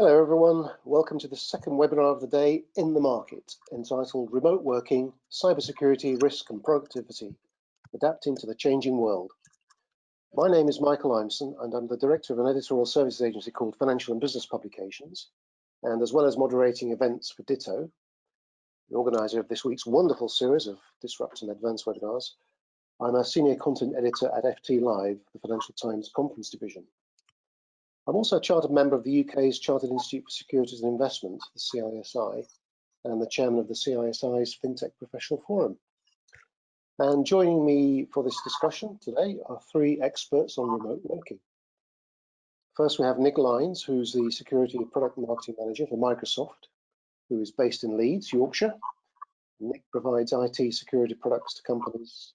Hello everyone, welcome to the second webinar of the day in the market, entitled Remote Working, Cybersecurity, Risk and Productivity, Adapting to the Changing World. My name is Michael Imson and I'm the director of an editorial services agency called Financial and Business Publications, and as well as moderating events for Ditto, the organizer of this week's wonderful series of Disruptors and Advanced webinars, I'm a senior content editor at FT Live, the Financial Times Conference Division. I'm also a chartered member of the UK's Chartered Institute for Securities and Investment, the CISI, and the chairman of the CISI's FinTech Professional Forum. And joining me for this discussion today are three experts on remote working. First, we have Nick Lines, who's the Security Product Marketing Manager for Microsoft, who is based in Leeds, Yorkshire. Nick provides IT security products to companies,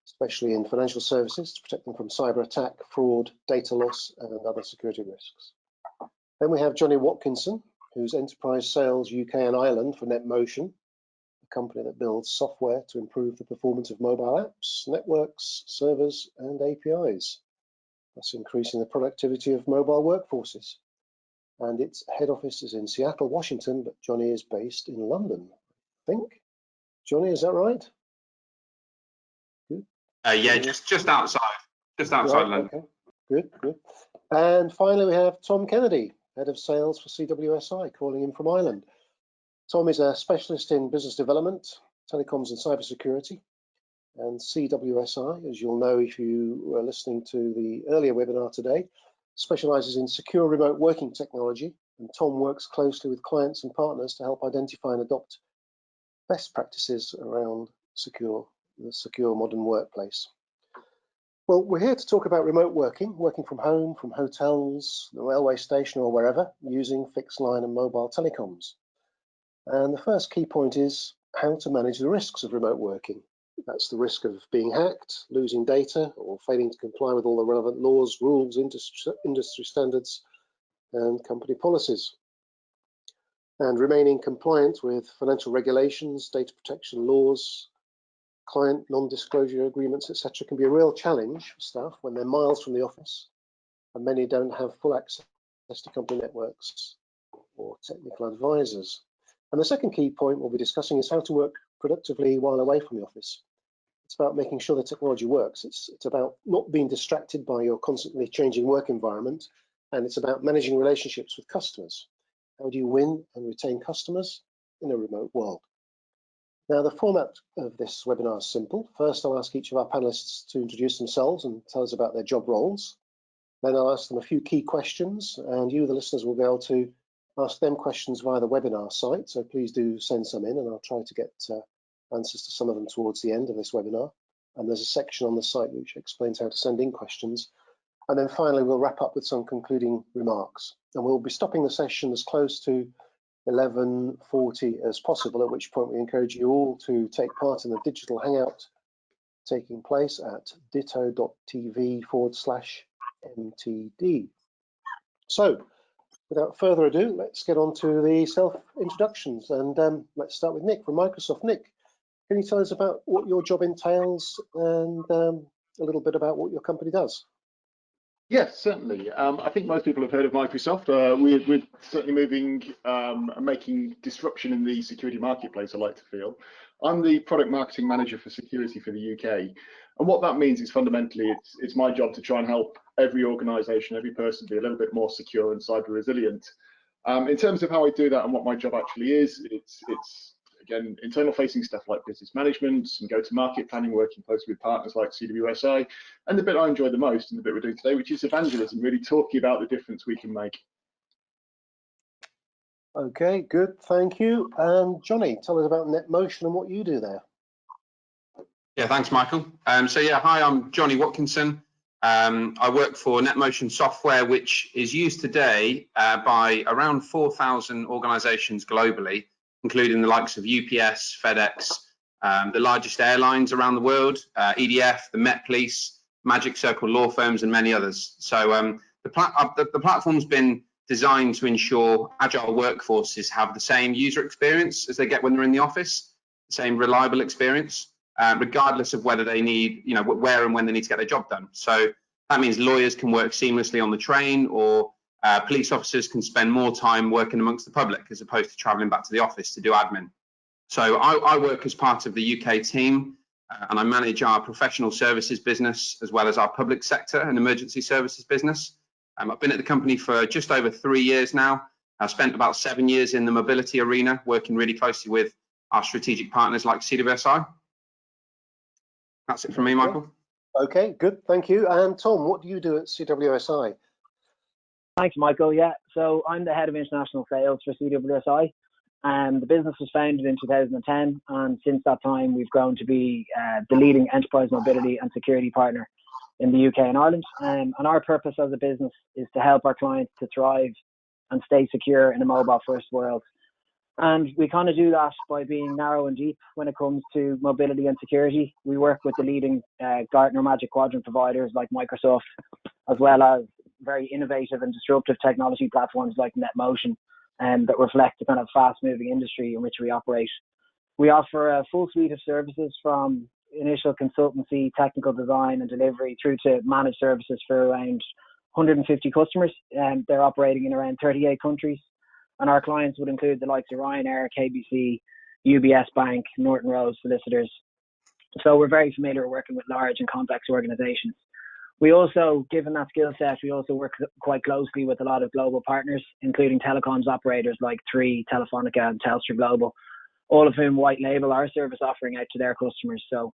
especially in financial services, to protect them from cyber attack, fraud, data loss, and other security risks. Then we have Johnny Watkinson, who's enterprise sales UK and Ireland for NetMotion, a company that builds software to improve the performance of mobile apps, networks, servers, and APIs, thus increasing the productivity of mobile workforces. And its head office is in Seattle, Washington, but Johnny is based in London, I think. Johnny, is that right? Yeah, just outside right, London. Okay, good. And finally, we have Tom Kennedy, head of sales for CWSI, calling in from Ireland. Tom is a specialist in business development, telecoms and cybersecurity. And CWSI, as you'll know if you were listening to the earlier webinar today, specializes in secure remote working technology. And Tom works closely with clients and partners to help identify and adopt best practices around the secure modern workplace. Well, we're here to talk about remote working from home, from hotels, the railway station or wherever, using fixed line and mobile telecoms. And the first key point is how to manage the risks of remote working. That's the risk of being hacked, losing data, or failing to comply with all the relevant laws, rules, industry standards, and company policies. And remaining compliant with financial regulations, data protection laws, client non-disclosure agreements, etc., can be a real challenge for staff when they're miles from the office, and many don't have full access to company networks or technical advisors. And the second key point we'll be discussing is how to work productively while away from the office. It's about making sure the technology works. It's about not being distracted by your constantly changing work environment, and it's about managing relationships with customers. How do you win and retain customers in a remote world? Now, the format of this webinar is simple. First, I'll ask each of our panelists to introduce themselves and tell us about their job roles. Then I'll ask them a few key questions, and you, the listeners, will be able to ask them questions via the webinar site. So please do send some in, and I'll try to get answers to some of them towards the end of this webinar. And there's a section on the site which explains how to send in questions. And then finally, we'll wrap up with some concluding remarks. And we'll be stopping the session as close to 11:40 as possible, at which point we encourage you all to take part in the digital hangout taking place at ditto.tv/MTD. So without further ado, let's get on to the self-introductions, and let's start with Nick from Microsoft. Nick, can you tell us about what your job entails and a little bit about what your company does? Yes, certainly. I think most people have heard of Microsoft. We're certainly moving and making disruption in the security marketplace, I like to feel. I'm the product marketing manager for security for the UK. And what that means is fundamentally, it's my job to try and help every organization, every person be a little bit more secure and cyber resilient. In terms of how I do that and what my job actually is, it's again, internal facing stuff like business management and go-to-market planning, working closely with partners like CWSI, and the bit I enjoy the most and the bit we're doing today, which is evangelism, really talking about the difference we can make. Okay, good, thank you. And Johnny, tell us about NetMotion and what you do there. Yeah, thanks, Michael. So yeah, hi, I'm Johnny Watkinson. I work for NetMotion Software, which is used today by around 4,000 organizations globally, including the likes of UPS, FedEx, the largest airlines around the world, EDF, the Met Police, Magic Circle law firms, and many others. So the platform's been designed to ensure agile workforces have the same user experience as they get when they're in the office, the same reliable experience, regardless of whether they need, where and when they need to get their job done. So that means lawyers can work seamlessly on the train or police officers can spend more time working amongst the public as opposed to travelling back to the office to do admin. So I work as part of the UK team, and I manage our professional services business as well as our public sector and emergency services business. I've been at the company for just over 3 years now. I've spent about 7 years in the mobility arena, working really closely with our strategic partners like CWSI. That's it from me, Michael. Okay, good, thank you. And Tom, what do you do at CWSI? Thanks, Michael. Yeah, so I'm the head of international sales for CWSI. The business was founded in 2010, and since that time, we've grown to be the leading enterprise mobility and security partner in the UK and Ireland. And our purpose as a business is to help our clients to thrive and stay secure in a mobile-first world. And we kind of do that by being narrow and deep when it comes to mobility and security. We work with the leading Gartner Magic Quadrant providers like Microsoft, as well as very innovative and disruptive technology platforms like NetMotion, that reflect the kind of fast-moving industry in which we operate. We offer a full suite of services from initial consultancy, technical design and delivery through to managed services for around 150 customers. They're operating in around 38 countries. And our clients would include the likes of Ryanair, KBC, UBS Bank, Norton Rose Solicitors. So we're very familiar working with large and complex organizations. We also, given that skill set, we also work quite closely with a lot of global partners, including telecoms operators like Three, Telefonica and Telstra Global, all of whom white label our service offering out to their customers. So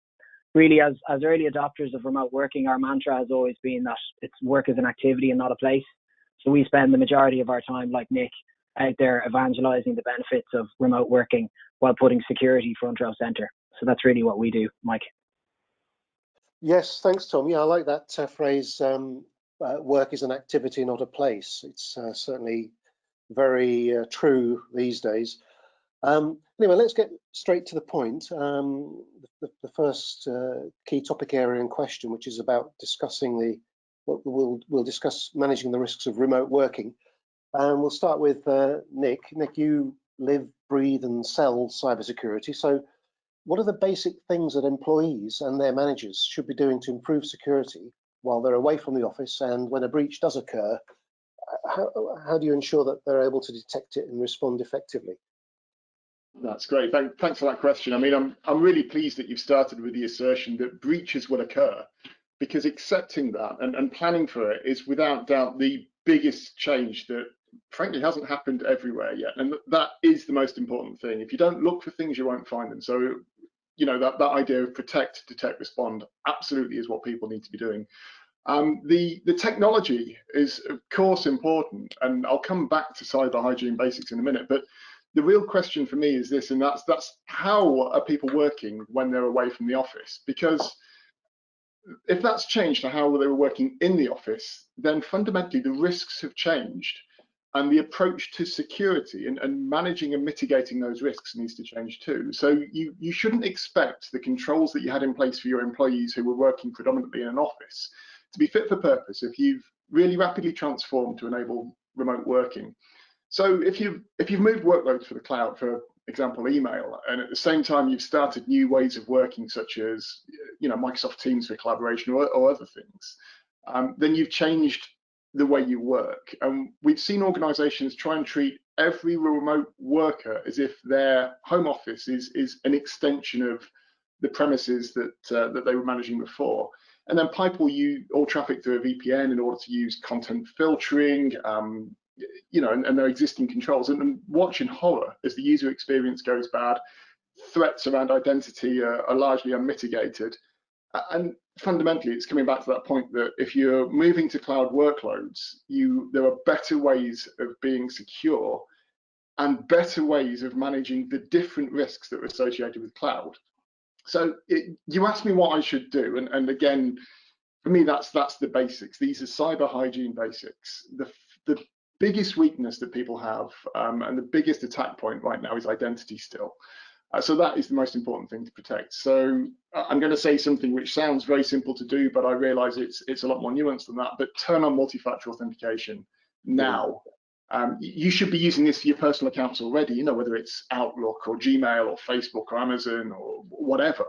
really, as early adopters of remote working, our mantra has always been that it's work as an activity and not a place. So we spend the majority of our time, like Nick, out there evangelizing the benefits of remote working while putting security front row center. So that's really what we do, Mike. Yes, thanks, Tom. Yeah, I like that phrase, work is an activity, not a place. It's certainly very true these days. Anyway, let's get straight to the point. The first key topic area in question, which is about discussing we'll discuss managing the risks of remote working. And we'll start with Nick. Nick, you live, breathe and sell cybersecurity. So what are the basic things that employees and their managers should be doing to improve security while they're away from the office, and when a breach does occur, how do you ensure that they're able to detect it and respond effectively? That's great. Thanks for that question. I mean, I'm really pleased that you've started with the assertion that breaches will occur, because accepting that and planning for it is without doubt the biggest change that frankly hasn't happened everywhere yet, and that is the most important thing. If you don't look for things, you won't find them. So you know, that idea of protect, detect, respond absolutely is what people need to be doing. The technology is of course important, and I'll come back to cyber hygiene basics in a minute, but the real question for me is this, and that's how are people working when they're away from the office? Because if that's changed to how they were working in the office, then fundamentally the risks have changed, and the approach to security and managing and mitigating those risks needs to change too. So you shouldn't expect the controls that you had in place for your employees who were working predominantly in an office to be fit for purpose if you've really rapidly transformed to enable remote working. So if you've moved workloads for the cloud, for example, email, and at the same time you've started new ways of working, such as Microsoft Teams for collaboration or other things, then you've changed the way you work. And we've seen organizations try and treat every remote worker as if their home office is an extension of the premises that they were managing before, and then pipe all traffic through a VPN in order to use content filtering, and their existing controls, and watch in horror as the user experience goes bad. Threats around identity are largely unmitigated. And fundamentally, it's coming back to that point that if you're moving to cloud workloads, there are better ways of being secure and better ways of managing the different risks that are associated with cloud. So you asked me what I should do, and again, for me, that's the basics. These are cyber hygiene basics. The biggest weakness that people have, and the biggest attack point right now, is identity still. So that is the most important thing to protect. So I'm going to say something which sounds very simple to do, but I realize it's a lot more nuanced than that. But turn on multi-factor authentication now. You should be using this for your personal accounts already, whether it's Outlook or Gmail or Facebook or Amazon or whatever.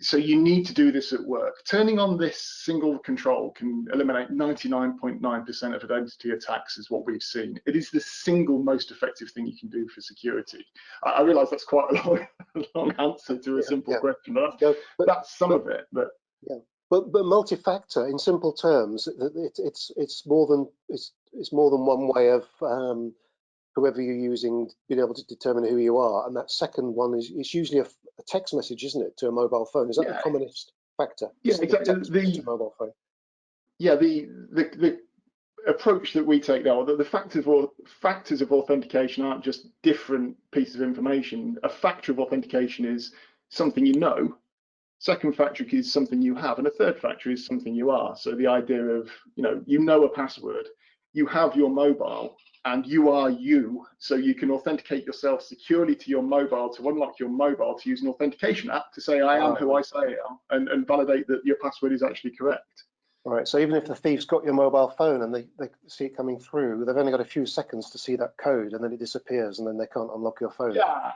So you need to do this at work. Turning on this single control can eliminate 99.9% of identity attacks, is what we've seen. It is the single most effective thing you can do for security. I realise that's quite a long answer to a simple question, but that's some of it. But multi-factor, in simple terms, it's more than one way of whoever you're using being able to determine who you are, and that second one is usually a text message, isn't it, to a mobile phone? Is that the commonest factor? Yeah, exactly. To a mobile phone. Yeah, the approach that we take now, the factors of authentication aren't just different pieces of information. A factor of authentication is something you know. Second factor is something you have, and a third factor is something you are. So the idea of, you know a password, you have your mobile, and you are you, so you can authenticate yourself securely to your mobile, to unlock your mobile, to use an authentication app to say I am who I say I am, and validate that your password is actually correct. All right, so even if the thief's got your mobile phone and they see it coming through, they've only got a few seconds to see that code, and then it disappears, and then they can't unlock your phone. Yeah.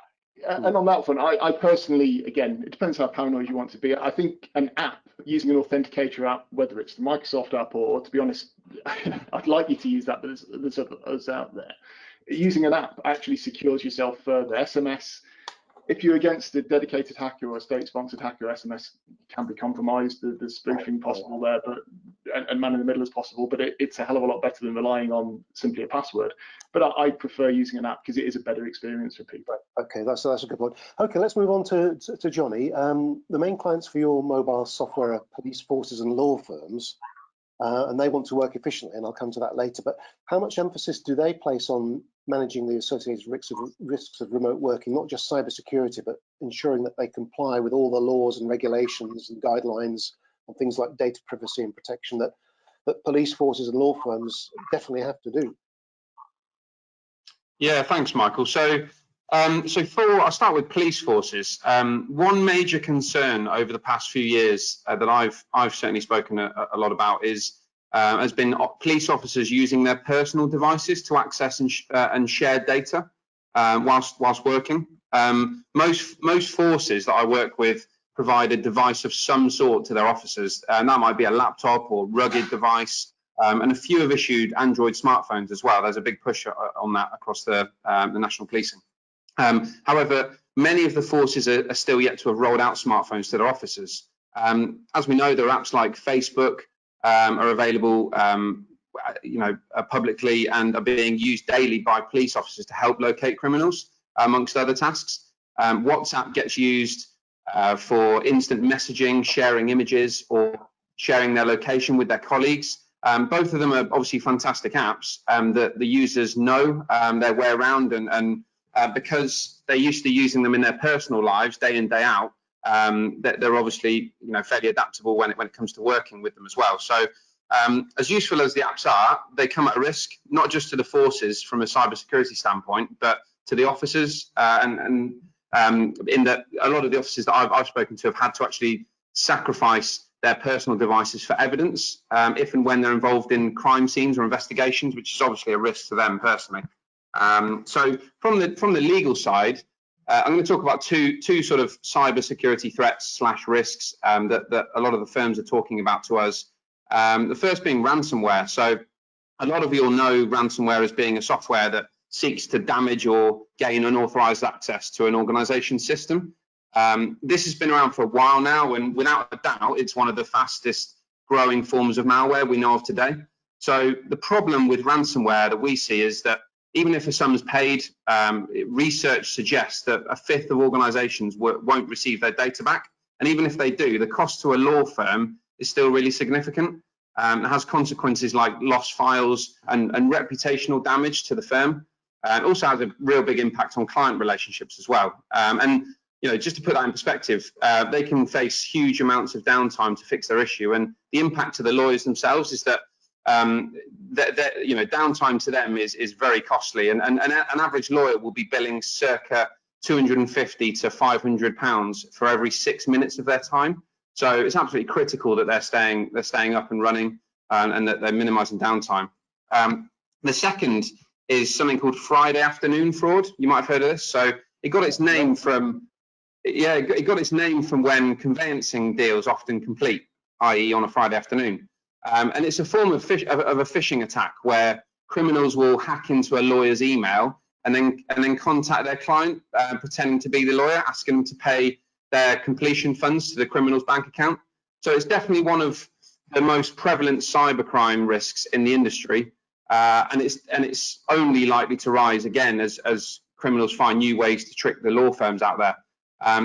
And on that front, I personally, again, it depends how paranoid you want to be. I think an app, using an authenticator app, whether it's the Microsoft app or to be honest, I'd like you to use that, but there's others out there. Using an app actually secures yourself further. SMS, if you're against a dedicated hacker or a state-sponsored hacker, SMS can be compromised. There's spoofing possible there, and man in the middle is possible, but it's a hell of a lot better than relying on simply a password. But I prefer using an app because it is a better experience for people. Okay, that's a good point. Okay, let's move on to Johnny. The main clients for your mobile software are police forces and law firms, and they want to work efficiently, and I'll come to that later. But how much emphasis do they place on managing the associated risks of remote working, not just cybersecurity, but ensuring that they comply with all the laws and regulations and guidelines and things like data privacy and protection that police forces and law firms definitely have to do? Yeah, thanks, Michael. So I'll start with police forces. One major concern over the past few years that I've certainly spoken a lot about has been police officers using their personal devices to access and share data whilst working. Most forces that I work with provide a device of some sort to their officers, and that might be a laptop or rugged device. And a few have issued Android smartphones as well. There's a big push on that across the national policing. However, many of the forces are still yet to have rolled out smartphones to their officers. As we know, there are apps like Facebook are available, publicly and are being used daily by police officers to help locate criminals, amongst other tasks. WhatsApp gets used for instant messaging, sharing images, or sharing their location with their colleagues. Both of them are obviously fantastic apps that the users know their way around, and because they're used to using them in their personal lives day in, day out, that they're obviously fairly adaptable when it comes to working with them as well. So as useful as the apps are, they come at a risk, not just to the forces from a cybersecurity standpoint, but to the officers, and in that a lot of the officers that I've spoken to have had to actually sacrifice their personal devices for evidence if and when they're involved in crime scenes or investigations, which is obviously a risk to them personally. So from the legal side, I'm going to talk about two sort of cybersecurity threats / risks that a lot of the firms are talking about to us. The first being ransomware. So a lot of you will know ransomware as being a software that seeks to damage or gain unauthorized access to an organization's system. This has been around for a while now, and without a doubt, it's one of the fastest growing forms of malware we know of today. So the problem with ransomware that we see is that even if a sum is paid, research suggests that a fifth of organizations won't receive their data back. And even if they do, the cost to a law firm is still really significant. It has consequences like lost files and reputational damage to the firm. It also has a real big impact on client relationships as well. And just to put that in perspective, they can face huge amounts of downtime to fix their issue. And the impact to the lawyers themselves is that downtime to them is very costly, and an average lawyer will be billing circa £250 to £500 for every 6 minutes of their time. So it's absolutely critical that they're staying up and running, and that they're minimizing downtime. The second is something called Friday afternoon fraud. You might have heard of this. So it got its name from Yeah, it got its name from when conveyancing deals often complete, i.e. on a Friday afternoon. And it's a form of a phishing attack where criminals will hack into a lawyer's email and then contact their client, pretending to be the lawyer, asking them to pay their completion funds to the criminal's bank account. So it's definitely one of the most prevalent cybercrime risks in the industry, and it's only likely to rise again as criminals find new ways to trick the law firms out there.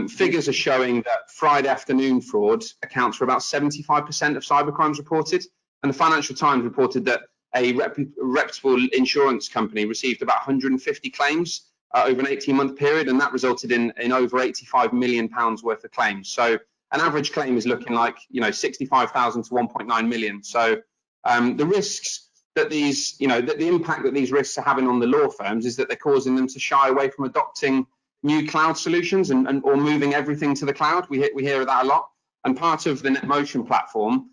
Figures are showing that Friday afternoon fraud accounts for about 75% of cybercrimes reported, and the Financial Times reported that a reputable insurance company received about 150 claims over an 18-month period, and that resulted in over £85 million worth of claims. So an average claim is looking like 65,000 to 1.9 million. So the risks that these, the impact that these risks are having on the law firms is that they're causing them to shy away from adopting new cloud solutions or moving everything to the cloud. We hear that a lot. And part of the NetMotion platform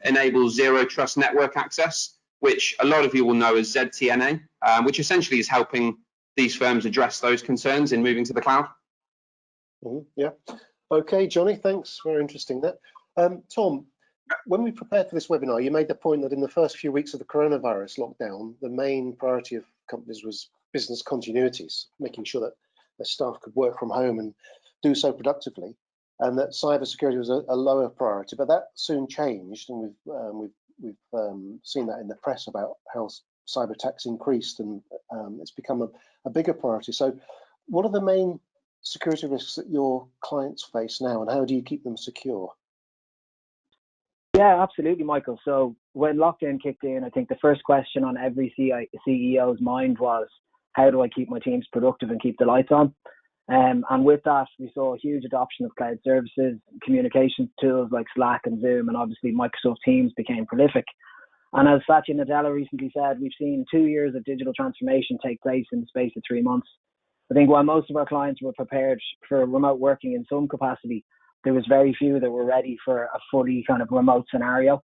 enables zero trust network access, which a lot of you will know as ZTNA, which essentially is helping these firms address those concerns in moving to the cloud. Yeah. Okay, Johnny, thanks. Very interesting that. Tom, when we prepared for this webinar, you made the point that in the first few weeks of the coronavirus lockdown, the main priority of companies was business continuities, making sure that their staff could work from home and do so productively, and that cybersecurity was a lower priority. But that soon changed, and we've seen that in the press about how cyber attacks increased, and it's become a bigger priority. So, what are the main security risks that your clients face now, and how do you keep them secure? Yeah, absolutely, Michael. So when lockdown kicked in, I think the first question on every CEO's mind was, how do I keep my teams productive and keep the lights on? And with that, we saw a huge adoption of cloud services, communication tools like Slack and Zoom, and obviously Microsoft Teams became prolific. And as Satya Nadella recently said, we've seen 2 years of digital transformation take place in the space of 3 months. I think while most of our clients were prepared for remote working in some capacity, there was very few that were ready for a fully kind of remote scenario.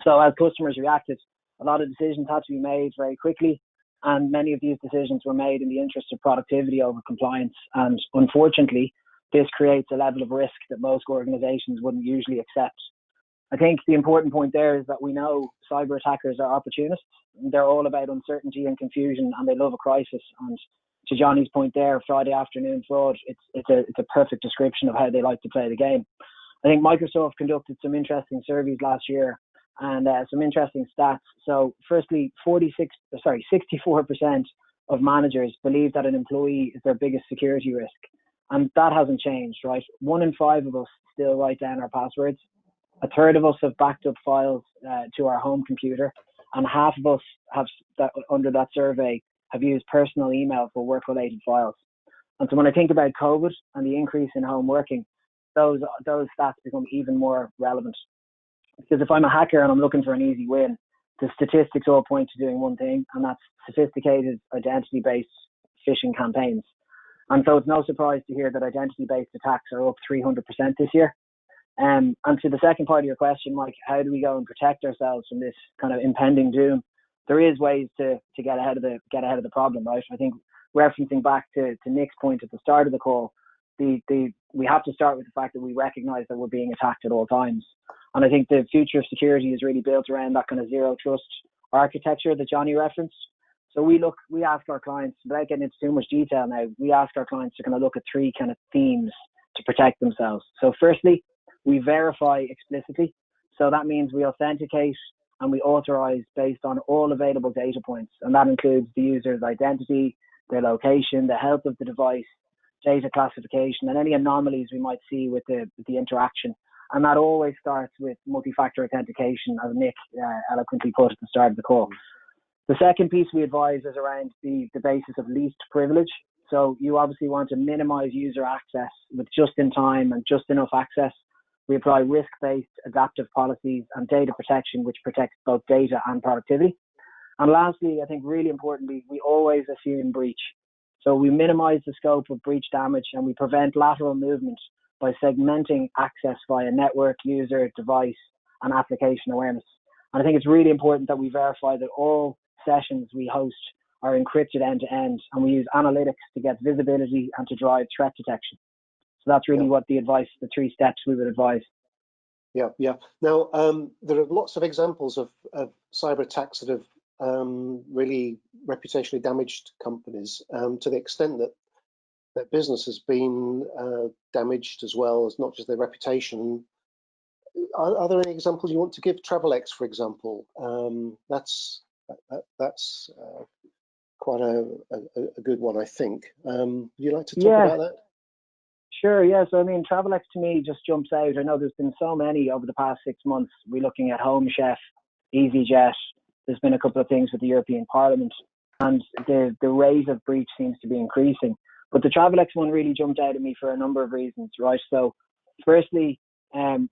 So as customers reacted, a lot of decisions had to be made very quickly, and many of these decisions were made in the interest of productivity over compliance. And unfortunately, this creates a level of risk that most organizations wouldn't usually accept. I think the important point there is that we know cyber attackers are opportunists. They're all about uncertainty and confusion, and they love a crisis. And to Johnny's point there, Friday afternoon fraud, it's a perfect description of how they like to play the game. I think Microsoft conducted some interesting surveys last year and some interesting stats. So firstly, 64% of managers believe that an employee is their biggest security risk. And that hasn't changed, right? 1 in 5 of us still write down our passwords. A third of us have backed up files to our home computer, and half of us have, under that survey, have used personal email for work-related files. And so when I think about COVID and the increase in home working, those stats become even more relevant. Because if I'm a hacker and I'm looking for an easy win, the statistics all point to doing one thing, and that's sophisticated identity-based phishing campaigns. And so it's no surprise to hear that identity-based attacks are up 300% this year. And to the second part of your question, Mike, how do we go and protect ourselves from this kind of impending doom? There is ways to get ahead of the problem, right? I think referencing back to Nick's point at the start of the call, we have to start with the fact that we recognize that we're being attacked at all times. And I think the future of security is really built around that kind of zero trust architecture that Johnny referenced. So we ask our clients, without getting into too much detail now, we ask our clients to kind of look at 3 kind of themes to protect themselves. So firstly, we verify explicitly. So that means we authenticate and we authorize based on all available data points. And that includes the user's identity, their location, the health of the device, data classification, and any anomalies we might see with the interaction. And that always starts with multi-factor authentication, as Nick eloquently put at the start of the call. The second piece we advise is around the basis of least privilege. So you obviously want to minimize user access with just in time and just enough access. We apply risk-based adaptive policies and data protection, which protects both data and productivity. And lastly, I think really importantly, we always assume breach. So we minimize the scope of breach damage and we prevent lateral movement by segmenting access via network, user, device, and application awareness. And I think it's really important that we verify that all sessions we host are encrypted end to end, and we use analytics to get visibility and to drive threat detection. So that's really what the advice, the 3 steps we would advise. Yeah, yeah. Now, there are lots of examples of cyber attacks that have really reputationally damaged companies to the extent that their business has been damaged as well as not just their reputation. Are there any examples you want to give? TravelX, for example, that's quite a good one, I think. Would you like to talk about that? Sure, yeah. So, I mean, TravelX to me just jumps out. I know there's been so many over the past 6 months. We're looking at Home Chef, EasyJet. There's been a couple of things with the European Parliament, and the rate of breach seems to be increasing. But the TravelX one really jumped out at me for a number of reasons, right? So, firstly,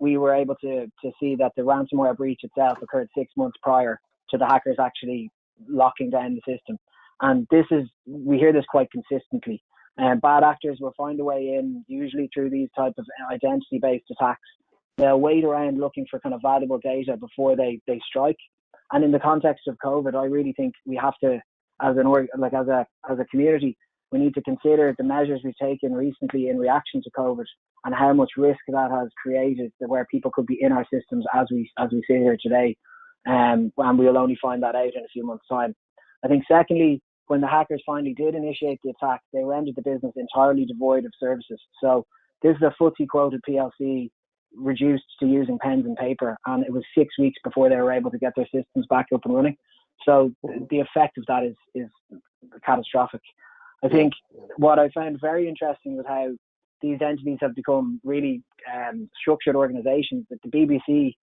we were able to see that the ransomware breach itself occurred 6 months prior to the hackers actually locking down the system. And we hear this quite consistently. Bad actors will find a way in, usually through these type of identity-based attacks. They'll wait around looking for kind of valuable data before they strike. And in the context of COVID, I really think we have to, as a community, we need to consider the measures we've taken recently in reaction to COVID and how much risk that has created, where people could be in our systems as we sit here today. And we'll only find that out in a few months' time. I think secondly, when the hackers finally did initiate the attack, they rendered the business entirely devoid of services. So this is a FTSE quoted PLC reduced to using pens and paper, and it was 6 weeks before they were able to get their systems back up and running. So the effect of that is catastrophic. I think what I found very interesting was how these entities have become really structured organizations. That the BBC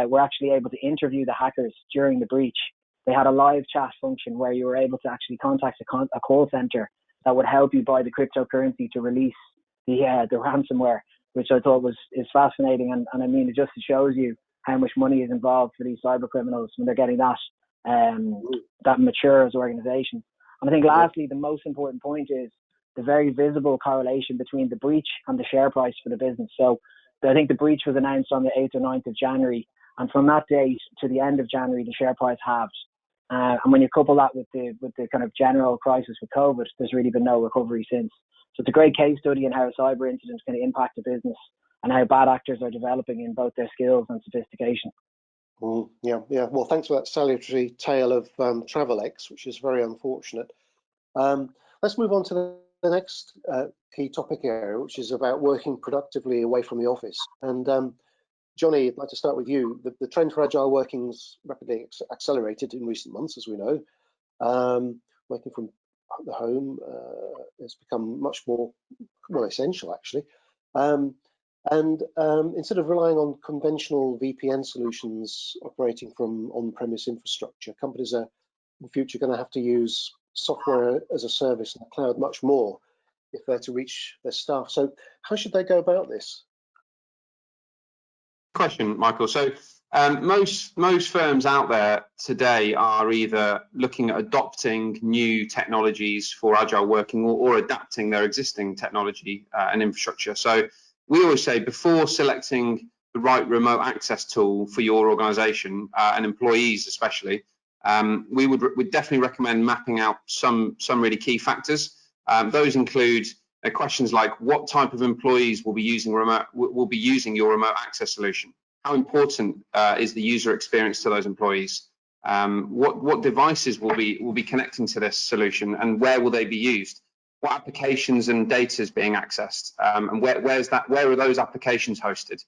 were actually able to interview the hackers during the breach. They had a live chat function where you were able to actually contact a call center that would help you buy the cryptocurrency to release the ransomware, which I thought is fascinating. And I mean, it just shows you how much money is involved for these cyber criminals when they're getting that mature as organizations. And I think lastly, the most important point is the very visible correlation between the breach and the share price for the business. So I think the breach was announced on the 8th or 9th of January. And from that date to the end of January, the share price halved. And when you couple that with the kind of general crisis with COVID, there's really been no recovery since. So it's a great case study in how a cyber incident can impact a business and how bad actors are developing in both their skills and sophistication. Yeah. Well, thanks for that salutary tale of TravelX, which is very unfortunate. Let's move on to the next key topic area, which is about working productively away from the office. And Johnny, I'd like to start with you. The trend for agile working's rapidly accelerated in recent months, as we know. Working from the home has become much more essential, actually. Instead of relying on conventional VPN solutions operating from on-premise infrastructure, companies are in the future going to have to use software as a service in the cloud much more if they're to reach their staff. So how should they go about this? Question, Michael. So most firms out there today are either looking at adopting new technologies for agile working or adapting their existing technology and infrastructure. So we always say before selecting the right remote access tool for your organization and employees especially, we'd definitely recommend mapping out some really key factors. Those include questions like what type of employees will be using your remote access solution? How important is the user experience to those employees? What devices will be connecting to this solution, and where will they be used? What applications and data is being accessed, and where are those applications hosted?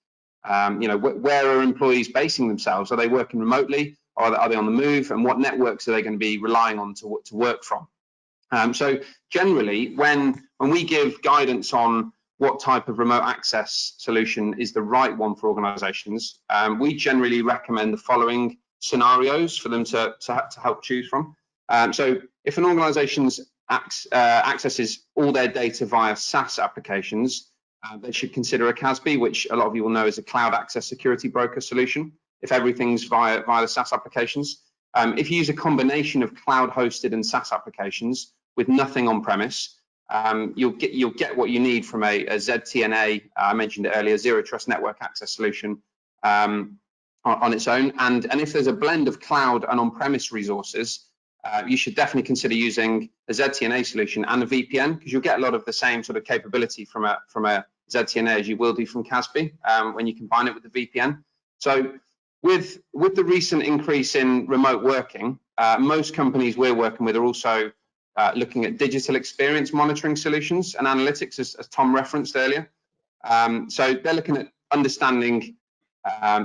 Where are employees basing themselves? Are they working remotely, or are they on the move? And what networks are they going to be relying on to work from? So generally, when we give guidance on what type of remote access solution is the right one for organizations, we generally recommend the following scenarios for them to help choose from. So if an organization accesses all their data via SaaS applications, they should consider a CASB, which a lot of you will know is a cloud access security broker solution, if everything's via the SaaS applications. If you use a combination of cloud hosted and SaaS applications with nothing on premise, you'll get what you need from a ZTNA, I mentioned it earlier, zero trust network access solution on its own. And if there's a blend of cloud and on-premise resources, you should definitely consider using a ZTNA solution and a VPN, because you'll get a lot of the same sort of capability from a ZTNA as you will do from CASB when you combine it with the VPN. So with the recent increase in remote working, most companies we're working with are also looking at digital experience monitoring solutions and analytics, as Tom referenced earlier. So they're looking at understanding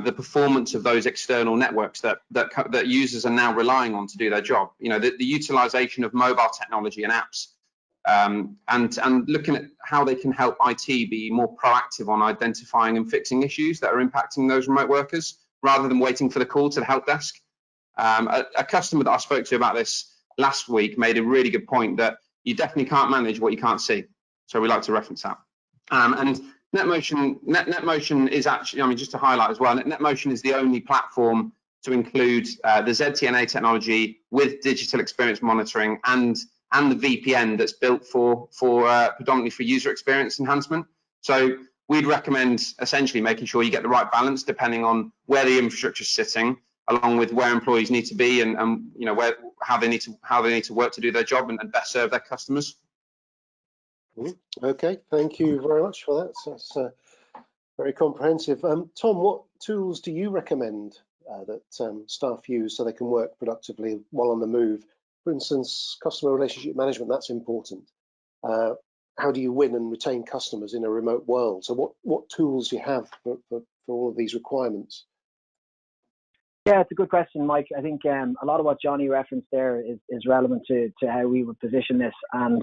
the performance of those external networks that users are now relying on to do their job. You know, the utilization of mobile technology and apps, and looking at how they can help IT be more proactive on identifying and fixing issues that are impacting those remote workers, rather than waiting for the call to the help desk. A customer that I spoke to about this last week made a really good point that you definitely can't manage what you can't see. So we like to reference that. And NetMotion is actually, I mean, just to highlight as well, NetMotion is the only platform to include the ZTNA technology with digital experience monitoring and the VPN that's built for predominantly for user experience enhancement. So we'd recommend essentially making sure you get the right balance depending on where the infrastructure is sitting, along with where employees need to be and you know how they need to work to do their job and best serve their customers. Okay, thank you very much for that. So that's very comprehensive. Tom, what tools do you recommend that staff use so they can work productively while on the move? For instance, customer relationship management, that's important. How do you win and retain customers in a remote world? So what tools do you have for all of these requirements? Yeah, it's a good question, Mike. I think a lot of what Johnny referenced there is relevant to how we would position this. And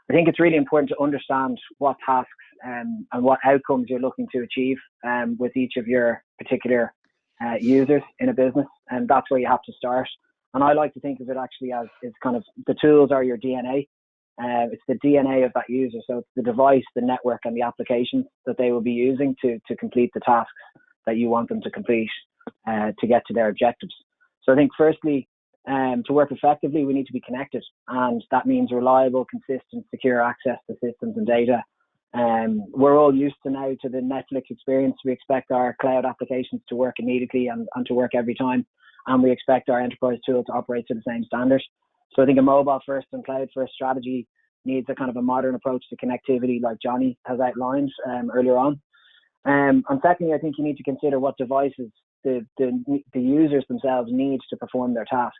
I think it's really important to understand what tasks and what outcomes you're looking to achieve with each of your particular users in a business. And that's where you have to start. And I like to think of it actually as it's kind of the tools are your DNA. It's the DNA of that user. So it's the device, the network, and the applications that they will be using to complete the tasks that you want them to complete to get to their objectives. So I think firstly, to work effectively, we need to be connected. And that means reliable, consistent, secure access to systems and data. We're all used to now to the Netflix experience. We expect our cloud applications to work immediately and to work every time. And we expect our enterprise tool to operate to the same standard. So I think a mobile first and cloud first strategy needs a kind of a modern approach to connectivity like Johnny has outlined earlier on. And secondly, I think you need to consider what devices the users themselves need to perform their task.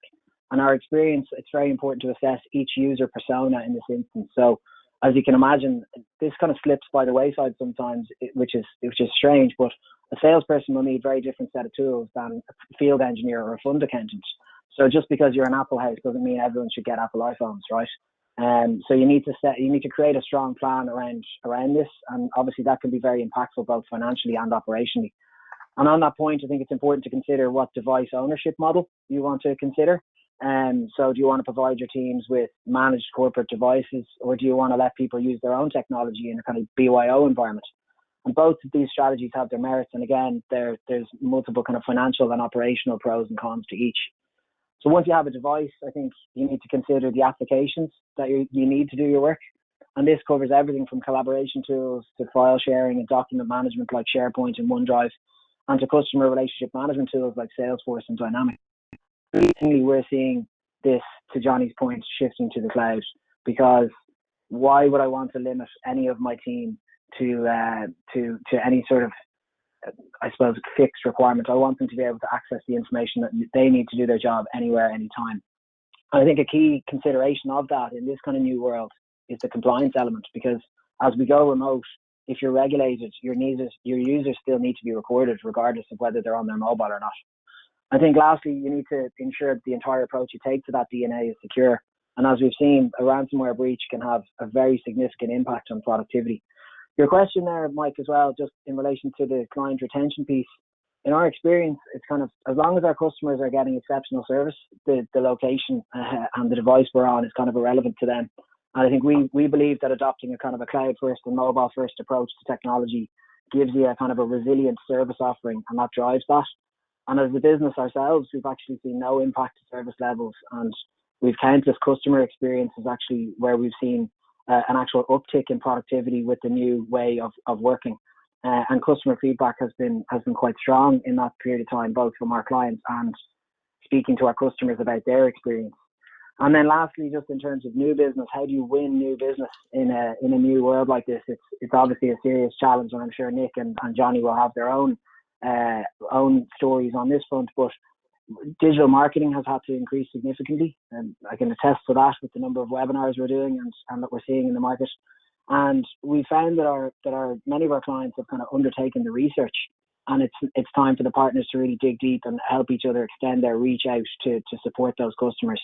And our experience, it's very important to assess each user persona in this instance. So as you can imagine, this kind of slips by the wayside sometimes, which is strange, but a salesperson will need a very different set of tools than a field engineer or a fund accountant. So just because you're an Apple house doesn't mean everyone should get Apple iPhones, right? So you need to create a strong plan around this, and obviously that can be very impactful both financially and operationally. And on that point, I think it's important to consider what device ownership model you want to consider. So do you want to provide your teams with managed corporate devices, or do you want to let people use their own technology in a kind of BYO environment? And both of these strategies have their merits. And again, there's multiple kind of financial and operational pros and cons to each. So once you have a device, I think you need to consider the applications that you need to do your work. And this covers everything from collaboration tools to file sharing and document management like SharePoint and OneDrive, and to customer relationship management tools like Salesforce and Dynamics. Recently, we're seeing this, to Johnny's point, shifting to the cloud, because why would I want to limit any of my team to any sort of, I suppose, fixed requirement? I want them to be able to access the information that they need to do their job anywhere, anytime. And I think a key consideration of that in this kind of new world is the compliance element, because as we go remote, if you're regulated, your users still need to be recorded regardless of whether they're on their mobile or not. I think lastly, you need to ensure that the entire approach you take to that DNA is secure. And as we've seen, a ransomware breach can have a very significant impact on productivity. Your question there, Mike, as well, just in relation to the client retention piece, in our experience, it's kind of, as long as our customers are getting exceptional service, the location and the device we're on is kind of irrelevant to them. And I think we believe that adopting a kind of a cloud first and mobile first approach to technology gives you a kind of a resilient service offering, and that drives that. And as a business ourselves, we've actually seen no impact to service levels, and we've countless customer experiences actually where we've seen an actual uptick in productivity with the new way of working. And customer feedback has been quite strong in that period of time, both from our clients and speaking to our customers about their experience. And then lastly, just in terms of new business, how do you win new business in a new world like this? It's obviously a serious challenge, and I'm sure Nick and Johnny will have their own stories on this front. But digital marketing has had to increase significantly, and I can attest to that with the number of webinars we're doing and that we're seeing in the market. And we found that many of our clients have kind of undertaken the research, and it's time for the partners to really dig deep and help each other extend their reach out to support those customers.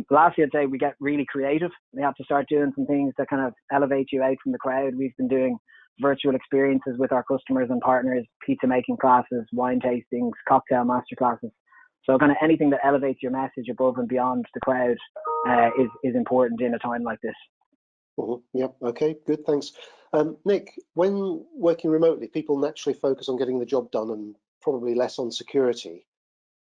Lastly, I'd say we get really creative. We have to start doing some things that kind of elevate you out from the crowd. We've been doing virtual experiences with our customers and partners, pizza making classes, wine tastings, cocktail masterclasses. So kind of anything that elevates your message above and beyond the crowd is important in a time like this. Yep. Okay. Good. Thanks. Nick, when working remotely, people naturally focus on getting the job done and probably less on security.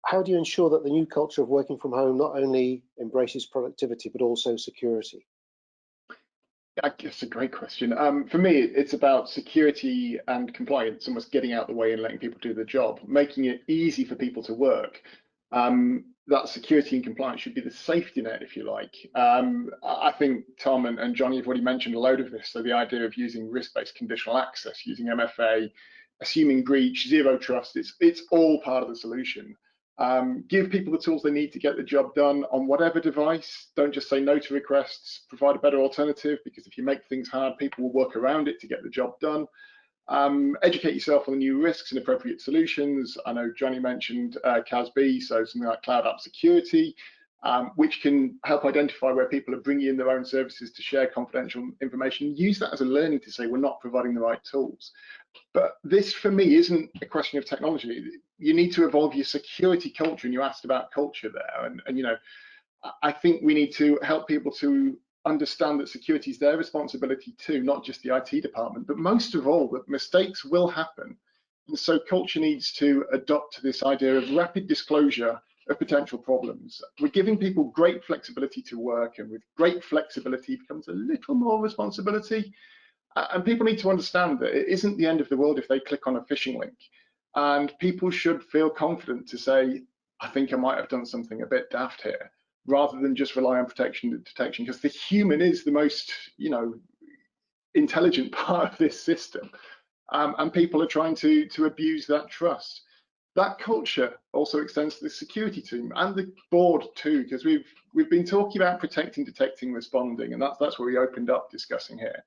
How do you ensure that the new culture of working from home not only embraces productivity, but also security? I guess a great question. For me, it's about security and compliance, almost getting out the way and letting people do the job, making it easy for people to work. That security and compliance should be the safety net, if you like. I think Tom and Johnny have already mentioned a load of this. So the idea of using risk-based conditional access, using MFA, assuming breach, zero trust, it's all part of the solution. Give people the tools they need to get the job done on whatever device. Don't just say no to requests. Provide a better alternative, because if you make things hard, people will work around it to get the job done. Educate yourself on the new risks and appropriate solutions. I know Johnny mentioned CASB, so something like cloud app security, which can help identify where people are bringing in their own services to share confidential information. Use that as a learning to say we're not providing the right tools. But this, for me, isn't a question of technology. You need to evolve your security culture, and you asked about culture there. And you know, I think we need to help people to understand that security is their responsibility too, not just the IT department. But most of all, that mistakes will happen. And so culture needs to adopt to this idea of rapid disclosure of potential problems. We're giving people great flexibility to work, and with great flexibility comes a little more responsibility. And people need to understand that it isn't the end of the world if they click on a phishing link. And people should feel confident to say, I think I might have done something a bit daft here, rather than just rely on protection and detection, because the human is the most, intelligent part of this system. And people are trying to abuse that trust. That culture also extends to the security team and the board too, because we've been talking about protecting, detecting, responding, and that's what we opened up discussing here.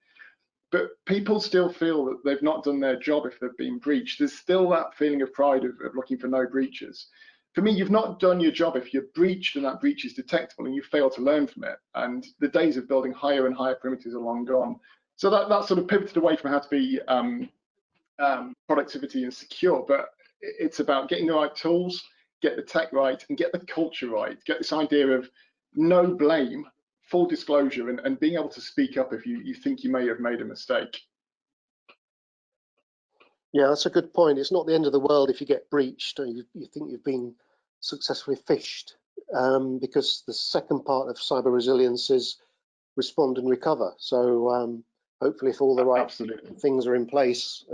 But people still feel that they've not done their job if they've been breached. There's still that feeling of pride of looking for no breaches. For me, you've not done your job if you're breached and that breach is detectable and you fail to learn from it. And the days of building higher and higher perimeters are long gone. So that sort of pivoted away from how to be productivity and secure, but it's about getting the right tools, get the tech right, and get the culture right. Get this idea of no blame, full disclosure, and being able to speak up if you think you may have made a mistake. Yeah, that's a good point. It's not the end of the world if you get breached or you think you've been successfully phished, because the second part of cyber resilience is respond and recover. So hopefully, if all the right things are in place,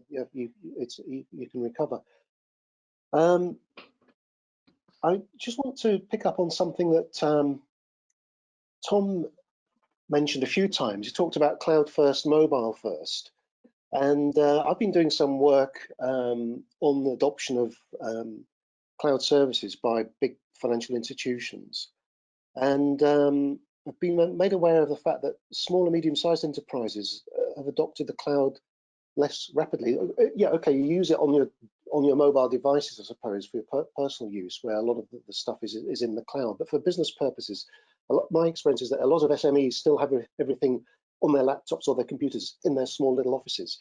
you can recover. I just want to pick up on something that Tom mentioned a few times. He talked about cloud first, mobile first. And I've been doing some work on the adoption of cloud services by big financial institutions. And I've been made aware of the fact that small and medium-sized enterprises have adopted the cloud less rapidly. Yeah, okay, you use it on your mobile devices, I suppose, for your personal use, where a lot of the stuff is in the cloud. But for business purposes, my experience is that a lot of SMEs still have everything on their laptops or their computers in their small little offices.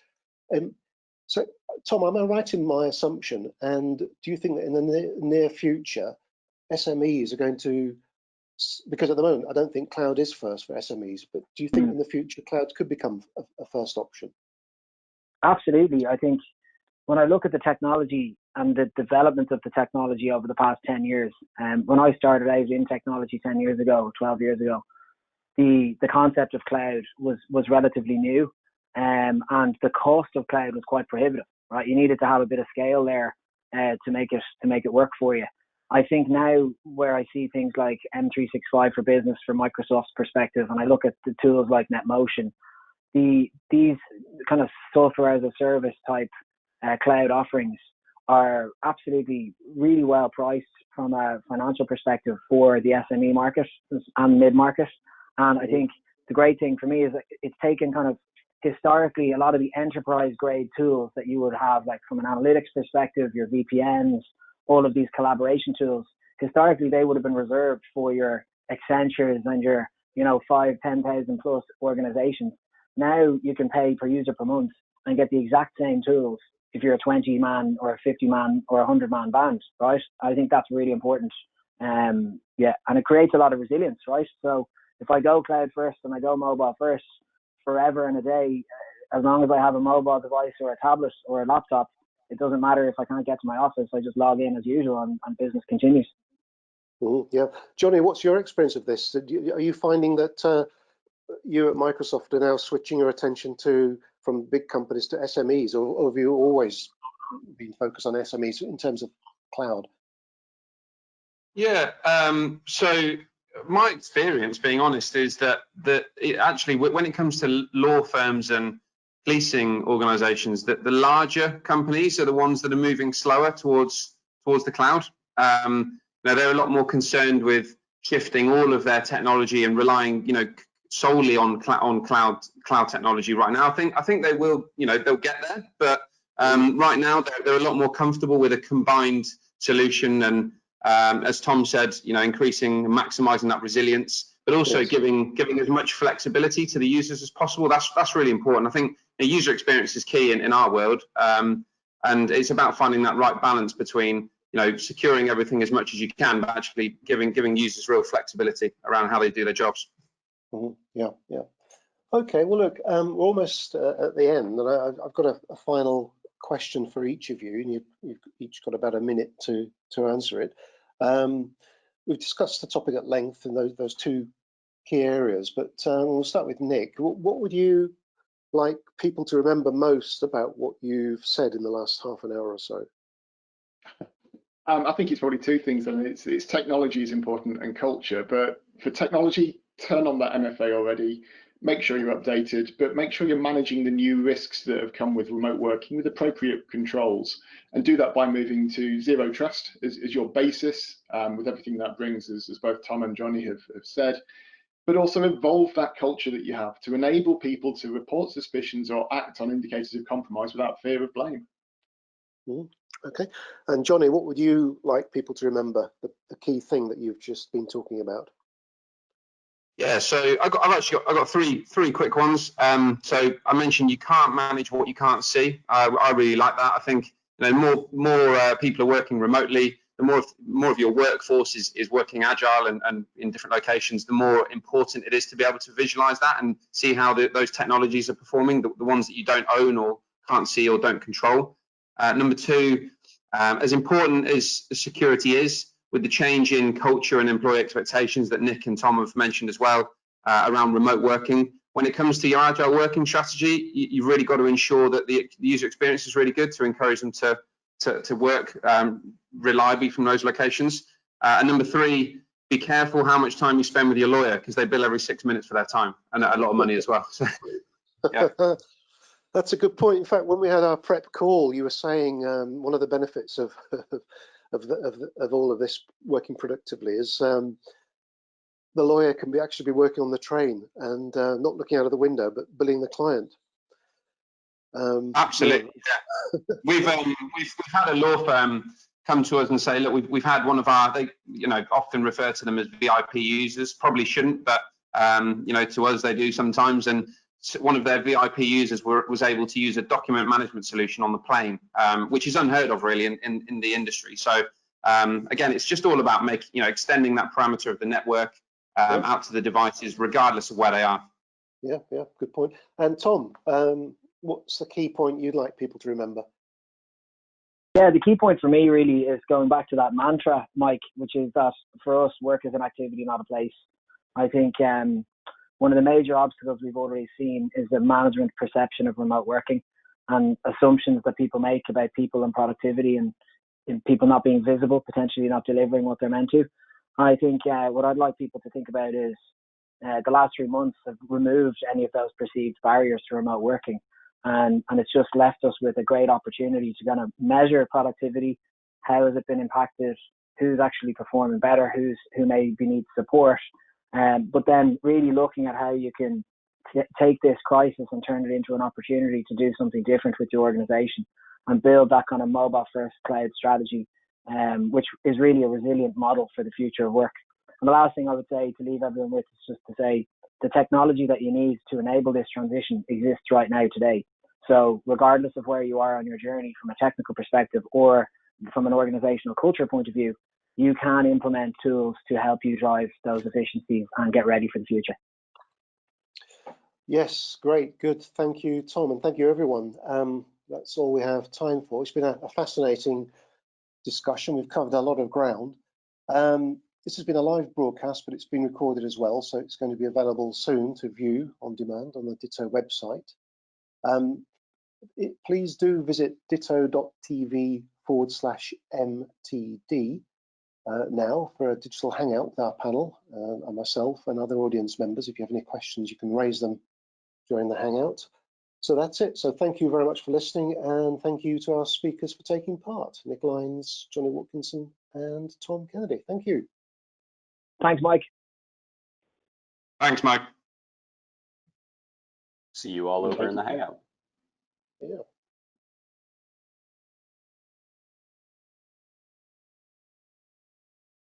So, Tom, am I right in my assumption? And do you think that in the near future, SMEs are going to, because at the moment, I don't think cloud is first for SMEs, but do you think in the future cloud could become a first option? Absolutely. I think when I look at the technology and the development of the technology over the past 10 years, when I started out in technology 10 years ago, 12 years ago, the concept of cloud was relatively new, and the cost of cloud was quite prohibitive, right? You needed to have a bit of scale there to make it work for you. I think now where I see things like M365 for business from Microsoft's perspective, and I look at the tools like NetMotion, these kind of software as a service type cloud offerings are absolutely really well priced from a financial perspective for the SME market and mid-market. And I think the great thing for me is that it's taken kind of historically a lot of the enterprise grade tools that you would have, like from an analytics perspective, your VPNs, all of these collaboration tools. Historically, they would have been reserved for your Accentures and your, 5,000-10,000 plus organizations. Now you can pay per user per month and get the exact same tools if you're a 20-man or a 50-man or a 100-man band, right? I think that's really important. And it creates a lot of resilience, right? So if I go cloud first and I go mobile first forever and a day, as long as I have a mobile device or a tablet or a laptop, it doesn't matter if I can't get to my office. I just log in as usual and business continues. Yeah. Johnny, what's your experience of this? Are you finding that you at Microsoft are now switching your attention from big companies to SMEs, or have you always been focused on SMEs in terms of cloud? Yeah, so my experience, being honest, is that it actually, when it comes to law firms and policing organizations, that the larger companies are the ones that are moving slower towards the cloud. Now they're a lot more concerned with shifting all of their technology and relying, solely on cloud technology right now. I think they will, they'll get there, but right now they're a lot more comfortable with a combined solution, and as Tom said, increasing and maximizing that resilience, but also giving as much flexibility to the users as possible. That's really important. I think the user experience is key in our world, and it's about finding that right balance between securing everything as much as you can, but actually giving users real flexibility around how they do their jobs. Yeah. Okay, well, look, we're almost at the end, and I've got a final question for each of you, and you've each got about a minute to answer it. We've discussed the topic at length in those two key areas, but we'll start with Nick. What would you like people to remember most about what you've said in the last half an hour or so? I think it's probably two things. I mean, it's technology is important and culture, but for technology, turn on that MFA already, make sure you're updated, but make sure you're managing the new risks that have come with remote working with appropriate controls, and do that by moving to zero trust as your basis, with everything that brings, as both Tom and Johnny have said, but also evolve that culture that you have to enable people to report suspicions or act on indicators of compromise without fear of blame. Okay, and Johnny, what would you like people to remember, the key thing that you've just been talking about? Yeah, so I've got three quick ones. So I mentioned you can't manage what you can't see. I really like that. I think more people are working remotely. The more of your workforce is working agile and in different locations, the more important it is to be able to visualize that and see how those technologies are performing, the ones that you don't own or can't see or don't control. Number two, as important as security is, with the change in culture and employee expectations that Nick and Tom have mentioned as well, around remote working, when it comes to your agile working strategy, you've really got to ensure that the user experience is really good to encourage them to work reliably from those locations. And number three, be careful how much time you spend with your lawyer, because they bill every 6 minutes for their time, and a lot of money as well. So, yeah. That's a good point. In fact, when we had our prep call, you were saying one of the benefits of all of this working productively is the lawyer can actually be working on the train and not looking out of the window, but billing the client. Absolutely, yeah. We've had a law firm come to us and say, look, we've had one of our, they often refer to them as VIP users, probably shouldn't, but to us they do sometimes, and one of their VIP users was able to use a document management solution on the plane, which is unheard of really in the industry. So again, it's just all about extending that parameter of the network out to the devices, regardless of where they are. Yeah, good point. And Tom, what's the key point you'd like people to remember? Yeah, the key point for me really is going back to that mantra, Mike, which is that for us, work is an activity, not a place. I think one of the major obstacles we've already seen is the management perception of remote working and assumptions that people make about people and productivity. And people not being visible, potentially not delivering what they're meant to. I think what I'd like people to think about is the last 3 months have removed any of those perceived barriers to remote working. And it's just left us with a great opportunity to kind of measure productivity. How has it been impacted? Who's actually performing better? Who maybe needs support? But then really looking at how you can take this crisis and turn it into an opportunity to do something different with your organization and build that kind of mobile first cloud strategy, which is really a resilient model for the future of work. And the last thing I would say to leave everyone with is just to say the technology that you need to enable this transition exists right now today. So regardless of where you are on your journey from a technical perspective or from an organizational culture point of view, you can implement tools to help you drive those efficiencies and get ready for the future. Yes, great, good. Thank you, Tom, and thank you, everyone. That's all we have time for. It's been a fascinating discussion. We've covered a lot of ground. This has been a live broadcast, but it's been recorded as well, so it's going to be available soon to view on demand on the Ditto website. Please do visit ditto.tv/MTD now for a digital hangout with our panel and myself and other audience members. If you have any questions, you can raise them during the hangout. So that's it. So thank you very much for listening, and thank you to our speakers for taking part, Nick Lyons, Johnny Watkinson, and Tom Kennedy. Thank you. Thanks, Mike. Thanks, Mike. See you all over in the hangout. Yeah.